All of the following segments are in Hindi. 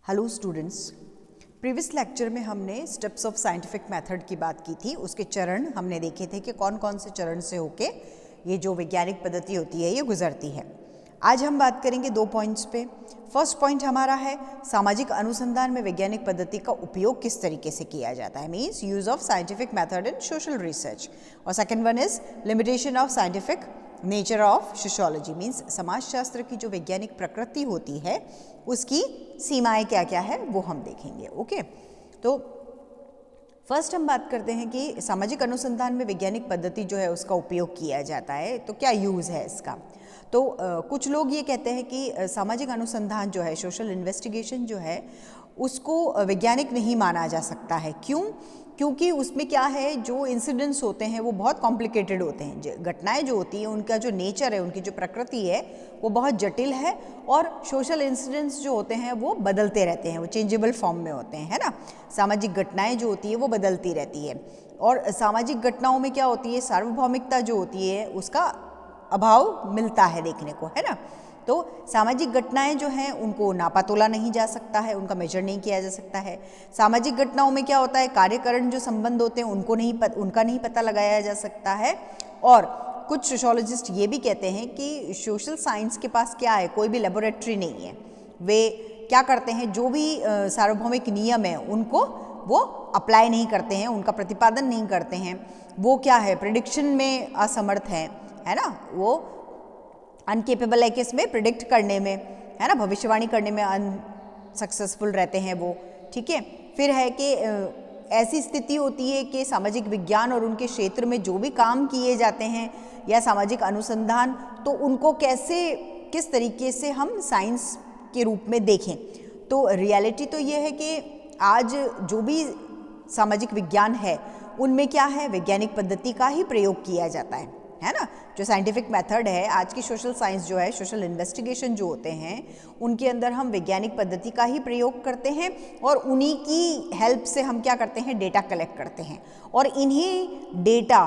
हेलो स्टूडेंट्स, प्रीवियस लेक्चर में हमने स्टेप्स ऑफ साइंटिफिक मेथड की बात की थी। उसके चरण हमने देखे थे कि कौन कौन से चरण से होके ये जो वैज्ञानिक पद्धति होती है ये गुजरती है। आज हम बात करेंगे 2 पॉइंट्स पे। फर्स्ट पॉइंट हमारा है सामाजिक अनुसंधान में वैज्ञानिक पद्धति का उपयोग किस तरीके से किया जाता है, means use of scientific method in social research. और second one is limitation of scientific nature of sociology, means समाजशास्त्र की जो वैज्ञानिक प्रकृति होती है उसकी सीमाएं क्या क्या है वो हम देखेंगे। ओके, तो फर्स्ट हम बात करते हैं कि सामाजिक अनुसंधान में वैज्ञानिक पद्धति जो है उसका उपयोग किया जाता है, तो क्या यूज़ है इसका। तो कुछ लोग ये कहते हैं कि सामाजिक अनुसंधान जो है, सोशल इन्वेस्टिगेशन जो है, उसको वैज्ञानिक नहीं माना जा सकता है। क्यों? क्योंकि उसमें क्या है, जो इंसिडेंट्स होते हैं वो बहुत कॉम्प्लिकेटेड होते हैं। घटनाएं जो होती हैं उनका जो नेचर है, उनकी जो प्रकृति है वो बहुत जटिल है। और सोशल इंसिडेंट्स जो होते हैं वो बदलते रहते हैं, वो चेंजेबल फॉर्म में होते हैं, है ना। सामाजिक घटनाएं जो होती है वो बदलती रहती है। और सामाजिक घटनाओं में क्या होती है, सार्वभौमिकता जो होती है उसका अभाव मिलता है देखने को, है ना। तो सामाजिक घटनाएं जो हैं उनको नापा तोला नहीं जा सकता है, उनका मेजर नहीं किया जा सकता है। सामाजिक घटनाओं में क्या होता है, कार्यकरण जो संबंध होते हैं उनका नहीं पता लगाया जा सकता है। और कुछ सोशियोलॉजिस्ट ये भी कहते हैं कि सोशल साइंस के पास क्या है, कोई भी लेबोरेटरी नहीं है। वे क्या करते हैं, जो भी सार्वभौमिक नियम है उनको वो अप्लाई नहीं करते हैं, उनका प्रतिपादन नहीं करते हैं। वो क्या है, प्रिडिक्शन में असमर्थ है ना। वो अनकेपेबल है कि इसमें प्रिडिक्ट करने में, है ना, भविष्यवाणी करने में अनसक्सेसफुल रहते हैं वो। ठीक है, फिर है कि ऐसी स्थिति होती है कि सामाजिक विज्ञान और उनके क्षेत्र में जो भी काम किए जाते हैं या सामाजिक अनुसंधान, तो उनको किस तरीके से हम साइंस के रूप में देखें। तो रियलिटी तो ये है कि आज जो भी सामाजिक विज्ञान है उनमें क्या है, वैज्ञानिक पद्धति का ही प्रयोग किया जाता है ना। जो साइंटिफिक मेथड है, आज की सोशल साइंस जो है, सोशल इन्वेस्टिगेशन जो होते हैं उनके अंदर हम वैज्ञानिक पद्धति का ही प्रयोग करते हैं। और उन्हीं की हेल्प से हम क्या करते हैं, डेटा कलेक्ट करते हैं। और इन्हीं डेटा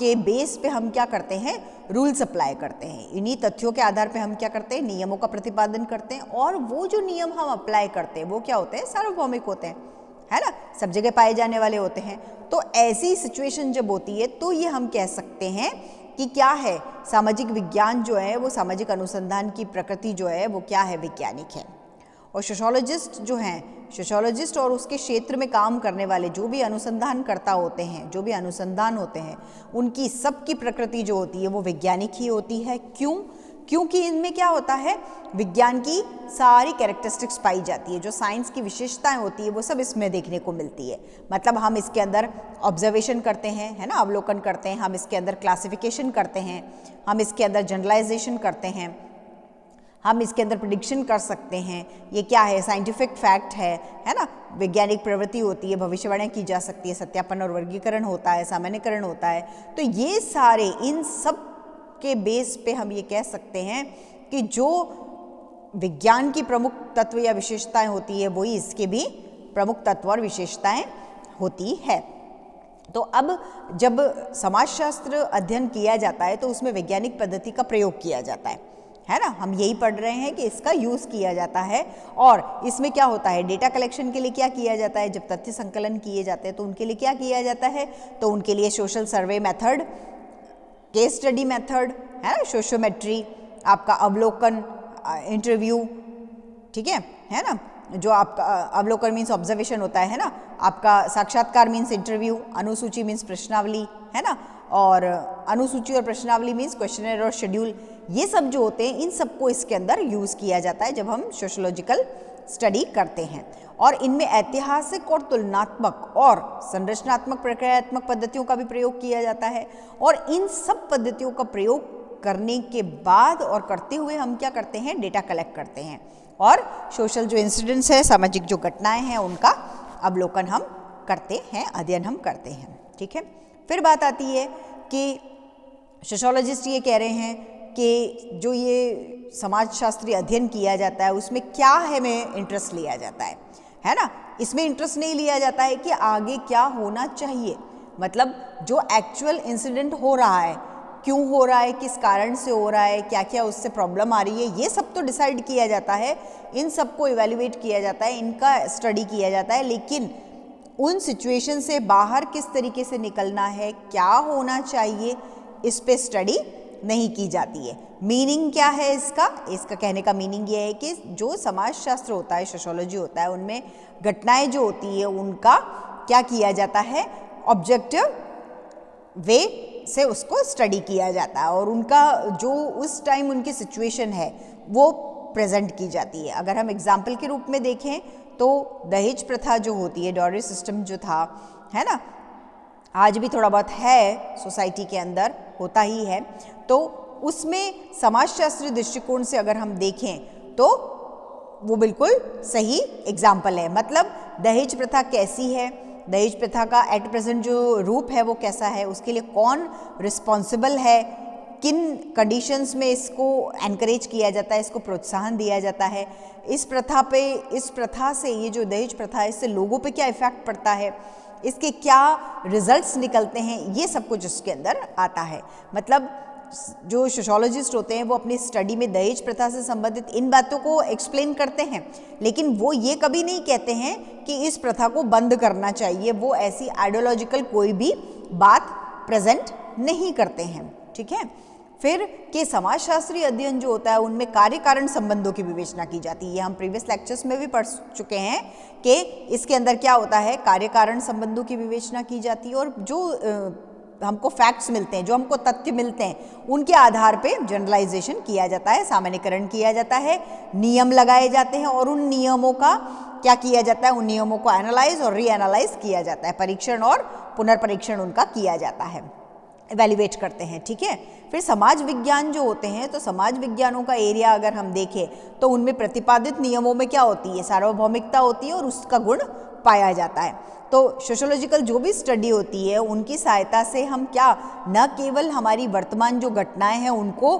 के बेस पे हम क्या करते हैं, रूल्स अप्लाई करते हैं। इन्हीं तथ्यों के आधार पे हम क्या करते हैं, नियमों का प्रतिपादन करते हैं। और वो जो नियम हम अप्लाई करते हैं वो क्या होते हैं, सार्वभौमिक होते हैं, है ना, सब जगह पाए जाने वाले होते हैं। तो ऐसी सिचुएशन जब होती है तो ये हम कह सकते हैं कि क्या है, सामाजिक विज्ञान जो है वो, सामाजिक अनुसंधान की प्रकृति जो है वो क्या है, वैज्ञानिक है। और सोशियोलॉजिस्ट जो हैं, सोशियोलॉजिस्ट और उसके क्षेत्र में काम करने वाले जो भी अनुसंधानकर्ता होते हैं, जो भी अनुसंधान होते हैं, उनकी सबकी प्रकृति जो होती है वो वैज्ञानिक ही होती है। क्यों? क्योंकि इनमें क्या होता है, विज्ञान की सारी कैरेक्टरिस्टिक्स पाई जाती है। जो साइंस की विशेषताएं होती है वो सब इसमें देखने को मिलती है। मतलब हम इसके अंदर ऑब्जर्वेशन करते हैं, है ना, अवलोकन करते हैं, हम इसके अंदर क्लासिफिकेशन करते हैं, हम इसके अंदर जनरलाइजेशन करते हैं, हम इसके अंदर प्रिडिक्शन कर सकते हैं। ये क्या है, साइंटिफिक फैक्ट है ना। वैज्ञानिक प्रवृत्ति होती है, भविष्यवाणी की जा सकती है, सत्यापन और वर्गीकरण होता है, सामान्यकरण होता है। तो ये सारे, इन सब के बेस पे हम ये कह सकते हैं कि जो विज्ञान की प्रमुख तत्व या विशेषताएं होती है वही इसके भी प्रमुख तत्व और विशेषताएं होती है। तो अब जब समाजशास्त्र अध्ययन किया जाता है तो उसमें वैज्ञानिक पद्धति का प्रयोग किया जाता है ना। हम यही पढ़ रहे हैं कि इसका यूज़ किया जाता है। और इसमें क्या होता है, डेटा कलेक्शन के लिए क्या किया जाता है, जब तथ्य संकलन किए जाते हैं तो उनके लिए क्या किया जाता है, तो उनके लिए social survey method, case study method, है ना, सोशियोमेट्री, आपका अवलोकन, इंटरव्यू, ठीक है ना। जो आपका अवलोकन मीन्स ऑब्जर्वेशन होता है ना, आपका साक्षात्कार मीन्स इंटरव्यू, अनुसूची मीन्स प्रश्नावली, है ना, और अनुसूची और प्रश्नावली मीन्स क्वेश्चनर और शेड्यूल। ये सब जो होते हैं इन सबको इसके अंदर यूज़ किया जाता है जब हम सोशियोलॉजिकल स्टडी करते हैं। और इनमें ऐतिहासिक और तुलनात्मक और संरचनात्मक प्रक्रियात्मक पद्धतियों का भी प्रयोग किया जाता है। और इन सब पद्धतियों का प्रयोग करने के बाद और करते हुए हम क्या करते हैं, डेटा कलेक्ट करते हैं और सोशल जो इंसिडेंट्स है, सामाजिक जो घटनाएं हैं उनका अवलोकन हम करते हैं, अध्ययन हम करते हैं। ठीक है, फिर बात आती है कि सोशियोलॉजिस्ट ये कह रहे हैं कि जो ये समाजशास्त्रीय अध्ययन किया जाता है उसमें क्या है में इंटरेस्ट लिया जाता है ना। इसमें इंटरेस्ट नहीं लिया जाता है कि आगे क्या होना चाहिए, मतलब जो एक्चुअल इंसिडेंट हो रहा है क्यों हो रहा है, किस कारण से हो रहा है, क्या क्या उससे प्रॉब्लम आ रही है, ये सब तो डिसाइड किया जाता है, इन सब को इवैल्यूएट किया जाता है, इनका स्टडी किया जाता है, लेकिन उन सिचुएशन से बाहर किस तरीके से निकलना है, क्या होना चाहिए, इस पे स्टडी नहीं की जाती है। मीनिंग क्या है इसका कहने का मीनिंग ये है कि जो समाजशास्त्र होता है, सोशियोलॉजी होता है, उनमें घटनाएं जो होती है उनका क्या किया जाता है, ऑब्जेक्टिव वे से उसको स्टडी किया जाता है और उनका जो उस टाइम उनकी सिचुएशन है वो प्रेजेंट की जाती है। अगर हम एग्जाम्पल के रूप में देखें तो दहेज प्रथा जो होती है, डॉरी सिस्टम जो था, है ना, आज भी थोड़ा बहुत है सोसाइटी के अंदर, होता ही है, तो उसमें समाजशास्त्री दृष्टिकोण से अगर हम देखें तो वो बिल्कुल सही एग्जाम्पल है। मतलब दहेज प्रथा कैसी है, दहेज प्रथा का एट प्रेजेंट जो रूप है वो कैसा है, उसके लिए कौन रिस्पॉन्सिबल है, किन कंडीशंस में इसको एनकरेज किया जाता है, इसको प्रोत्साहन दिया जाता है, इस प्रथा से, ये जो दहेज प्रथा है, इससे लोगों पे क्या इफेक्ट पड़ता है, इसके क्या रिजल्ट्स निकलते हैं, ये सब कुछ उसके अंदर आता है। मतलब जो सोशियोलॉजिस्ट होते हैं वो अपनी स्टडी में दहेज प्रथा से संबंधित इन बातों को एक्सप्लेन करते हैं, लेकिन वो ये कभी नहीं कहते हैं कि इस प्रथा को बंद करना चाहिए, वो ऐसी आइडियोलॉजिकल कोई भी बात प्रेजेंट नहीं करते हैं। ठीक है, फिर के समाजशास्त्री अध्ययन जो होता है उनमें कार्य कारण संबंधों की विवेचना की जाती है। ये हम प्रीवियस लेक्चर्स में भी पढ़ चुके हैं कि इसके अंदर क्या होता है, कार्य कारण संबंधों की विवेचना की जाती है और जो हमको फैक्ट्स मिलते हैं, जो हमको तथ्य मिलते हैं, उनके आधार पे जनरलाइजेशन किया जाता है, सामान्यीकरण किया जाता है, नियम लगाए जाते हैं और उन नियमों का क्या किया जाता है, उन नियमों को एनालाइज और रीएनालाइज किया जाता है, परीक्षण और पुनर्परीक्षण उनका किया जाता है, इवैल्यूएट करते हैं। ठीक है, फिर समाज विज्ञान जो होते हैं, तो समाज विज्ञानों का एरिया अगर हम देखें तो उनमें प्रतिपादित नियमों में क्या होती है, सार्वभौमिकता होती है और उसका गुण पाया जाता है। तो सोशियोलॉजिकल जो भी स्टडी होती है उनकी सहायता से हम क्या न केवल हमारी वर्तमान जो घटनाएं हैं उनको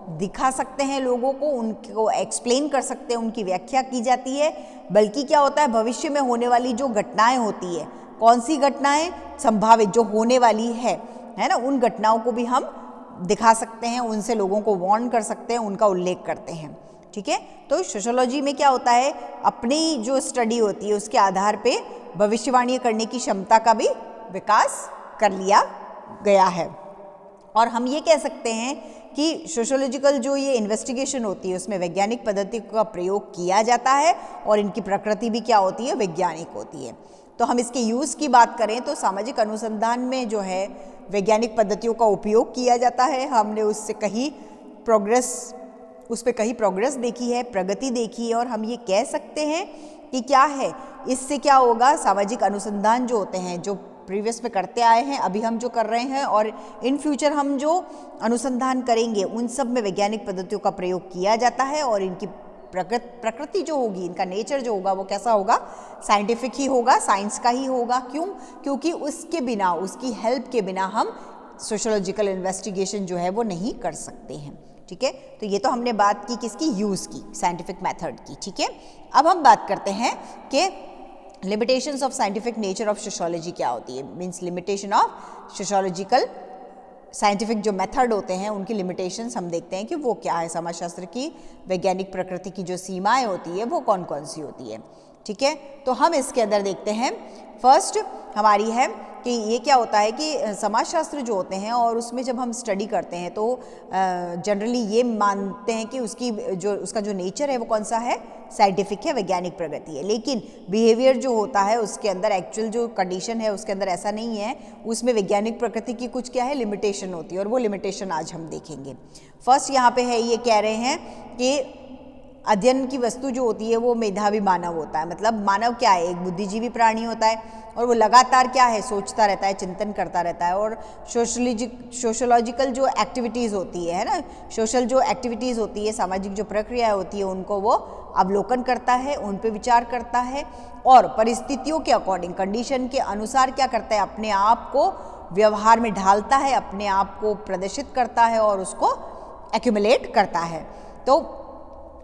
दिखा सकते हैं, लोगों को उनको एक्सप्लेन कर सकते हैं, उनकी व्याख्या की जाती है, बल्कि क्या होता है, भविष्य में होने वाली जो घटनाएं होती है, कौन सी घटनाएं संभावित जो होने वाली है ना, उन घटनाओं को भी हम दिखा सकते हैं, उनसे लोगों को वार्न कर सकते हैं, उनका उल्लेख करते हैं। ठीक है, तो सोशियोलॉजी में क्या होता है, अपनी जो स्टडी होती है उसके आधार पे भविष्यवाणी करने की क्षमता का भी विकास कर लिया गया है। और हम ये कह सकते हैं कि सोशियोलॉजिकल जो ये इन्वेस्टिगेशन होती है उसमें वैज्ञानिक पद्धति का प्रयोग किया जाता है और इनकी प्रकृति भी क्या होती है, वैज्ञानिक होती है। तो हम इसके यूज़ की बात करें तो सामाजिक अनुसंधान में जो है वैज्ञानिक पद्धतियों का उपयोग किया जाता है। हमने उस पर कहीं प्रोग्रेस देखी है, प्रगति देखी है और हम ये कह सकते हैं कि क्या है, इससे क्या होगा, सामाजिक अनुसंधान जो होते हैं, जो प्रीवियस में करते आए हैं, अभी हम जो कर रहे हैं और इन फ्यूचर हम जो अनुसंधान करेंगे उन सब में वैज्ञानिक पद्धतियों का प्रयोग किया जाता है और इनकी प्रकृति जो होगी, इनका नेचर जो होगा वो कैसा होगा, साइंटिफिक ही होगा, साइंस का ही होगा। क्यों? क्योंकि उसके बिना, उसकी हेल्प के बिना हम सोशियोलॉजिकल इन्वेस्टिगेशन जो है वो नहीं कर सकते हैं। ठीक है, तो ये तो हमने बात की किसकी, यूज़ की, साइंटिफिक मेथड की। ठीक है, अब हम बात करते हैं कि limitations of scientific nature of sociology क्या होती है, means limitation of sociological scientific जो मेथड होते हैं उनकी लिमिटेशंस हम देखते हैं कि वो क्या है, समाजशास्त्र की वैज्ञानिक प्रकृति की जो सीमाएं होती है वो कौन कौन सी होती है। ठीक है, तो हम इसके अंदर देखते हैं, फर्स्ट हमारी है कि ये क्या होता है कि समाजशास्त्र जो होते हैं और उसमें जब हम स्टडी करते हैं तो जनरली ये मानते हैं कि उसका जो नेचर है वो कौन सा है, साइंटिफिक है, वैज्ञानिक प्रगति है। लेकिन बिहेवियर जो होता है उसके अंदर, एक्चुअल जो कंडीशन है उसके अंदर ऐसा नहीं है, उसमें वैज्ञानिक प्रकृति की कुछ क्या है, लिमिटेशन होती है और वो लिमिटेशन आज हम देखेंगे। फर्स्ट यहाँ पे है, ये कह रहे हैं कि अध्ययन की वस्तु जो होती है वो मेधावी मानव होता है। मतलब मानव क्या है, एक बुद्धिजीवी प्राणी होता है और वो लगातार क्या है, सोचता रहता है, चिंतन करता रहता है। और सोशोलॉजिकल जो एक्टिविटीज़ होती है ना, सोशल जो एक्टिविटीज़ होती है, सामाजिक जो प्रक्रिया होती है, उनको वो अवलोकन करता है, उन पे विचार करता है और परिस्थितियों के अकॉर्डिंग, कंडीशन के अनुसार क्या करता है, अपने आप को व्यवहार में ढालता है, अपने आप को प्रदर्शित करता है और उसको एक्यूमुलेट करता है। तो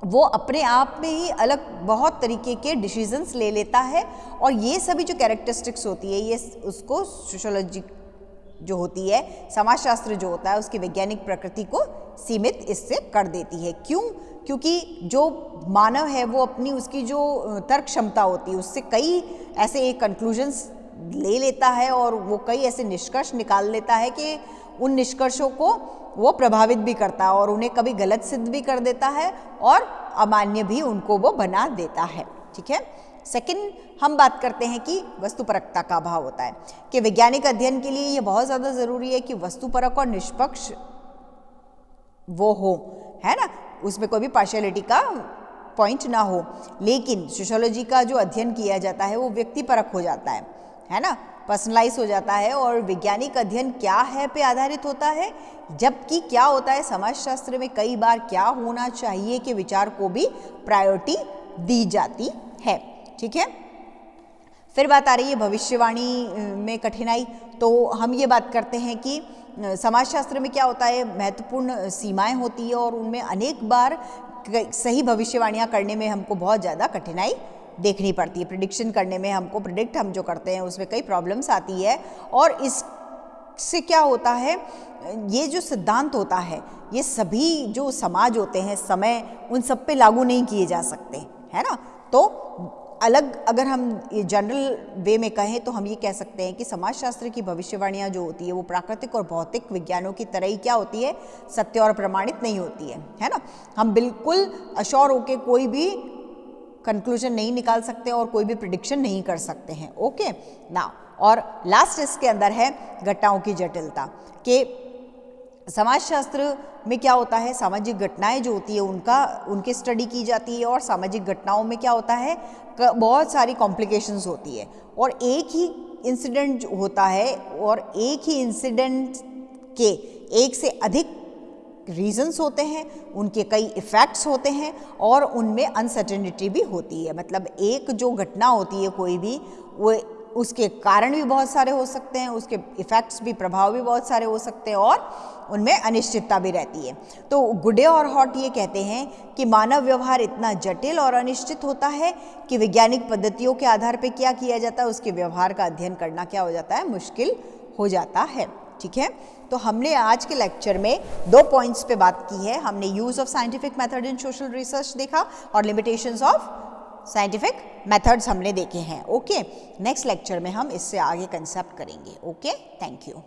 वो अपने आप में ही अलग बहुत तरीके के डिसीजंस ले लेता है और ये सभी जो कैरेक्टरिस्टिक्स होती है ये उसको सोशियोलॉजी जो होती है, समाजशास्त्र जो होता है उसकी वैज्ञानिक प्रकृति को सीमित इससे कर देती है। क्यों? क्योंकि जो मानव है वो अपनी उसकी जो तर्क क्षमता होती है उससे कई ऐसे एक कंक्लूजन्स ले लेता है और वो कई ऐसे निष्कर्ष निकाल लेता है कि उन निष्कर्षों को वो प्रभावित भी करता है और उन्हें कभी गलत सिद्ध भी कर देता है और अमान्य भी उनको वो बना देता है। ठीक है। सेकंड, हम बात करते हैं कि वस्तुपरकता का अभाव होता है कि वैज्ञानिक अध्ययन के लिए ये बहुत ज़्यादा ज़रूरी है कि वस्तुपरक और निष्पक्ष वो हो, है ना, उसमें कोई भी पार्शियलिटी का पॉइंट ना हो। लेकिन सोशियोलॉजी का जो अध्ययन किया जाता है वो व्यक्तिपरक हो जाता है ना, पर्सनलाइज हो जाता है और वैज्ञानिक अध्ययन क्या है पे आधारित होता है, जबकि क्या होता है समाजशास्त्र में कई बार क्या होना चाहिए के विचार को भी प्रायोरिटी दी जाती है। ठीक है। फिर बात आ रही है भविष्यवाणी में कठिनाई। तो हम ये बात करते हैं कि समाजशास्त्र में क्या होता है, महत्वपूर्ण सीमाएं होती है और उनमें अनेक बार सही भविष्यवाणियां करने में हमको बहुत ज़्यादा कठिनाई देखनी पड़ती है। प्रिडिक्शन करने में हमको हम जो करते हैं उसमें कई प्रॉब्लम्स आती है और इससे क्या होता है, ये जो सिद्धांत होता है ये सभी जो समाज होते हैं समय उन सब पे लागू नहीं किए जा सकते, है ना। तो अलग अगर हम जनरल वे में कहें तो हम ये कह सकते हैं कि समाजशास्त्र की भविष्यवाणियाँ जो होती है वो प्राकृतिक और भौतिक विज्ञानों की तरह ही क्या होती है, सत्य और प्रमाणित नहीं होती है ना। हम बिल्कुल अश्योर होके कोई भी कंक्लूजन नहीं निकाल सकते और कोई भी प्रिडिक्शन नहीं कर सकते हैं। ओके ना। और लास्ट इसके अंदर है घटनाओं की जटिलता कि समाजशास्त्र में क्या होता है, सामाजिक घटनाएं जो होती है उनकी स्टडी की जाती है और सामाजिक घटनाओं में क्या होता है, बहुत सारी कॉम्प्लिकेशंस होती है और एक ही इंसिडेंट होता है और एक ही इंसिडेंट के एक से अधिक रीजंस होते हैं, उनके कई इफ़ेक्ट्स होते हैं और उनमें अनसर्टेनिटी भी होती है। मतलब एक जो घटना होती है कोई भी, वो उसके कारण भी बहुत सारे हो सकते हैं, उसके इफ़ेक्ट्स भी, प्रभाव भी बहुत सारे हो सकते हैं और उनमें अनिश्चितता भी रहती है। तो गुडे और हॉट ये कहते हैं कि मानव व्यवहार इतना जटिल और अनिश्चित होता है कि वैज्ञानिक पद्धतियों के आधार पर क्या किया जाता है उसके व्यवहार का अध्ययन करना क्या हो जाता है, मुश्किल हो जाता है। ठीक है। तो हमने आज के लेक्चर में 2 पॉइंट्स पे बात की है। हमने use of scientific method in social research देखा और लिमिटेशंस ऑफ साइंटिफिक मेथड्स हमने देखे हैं। ओके, नेक्स्ट लेक्चर में हम इससे आगे कंसेप्ट करेंगे। Okay, thank you.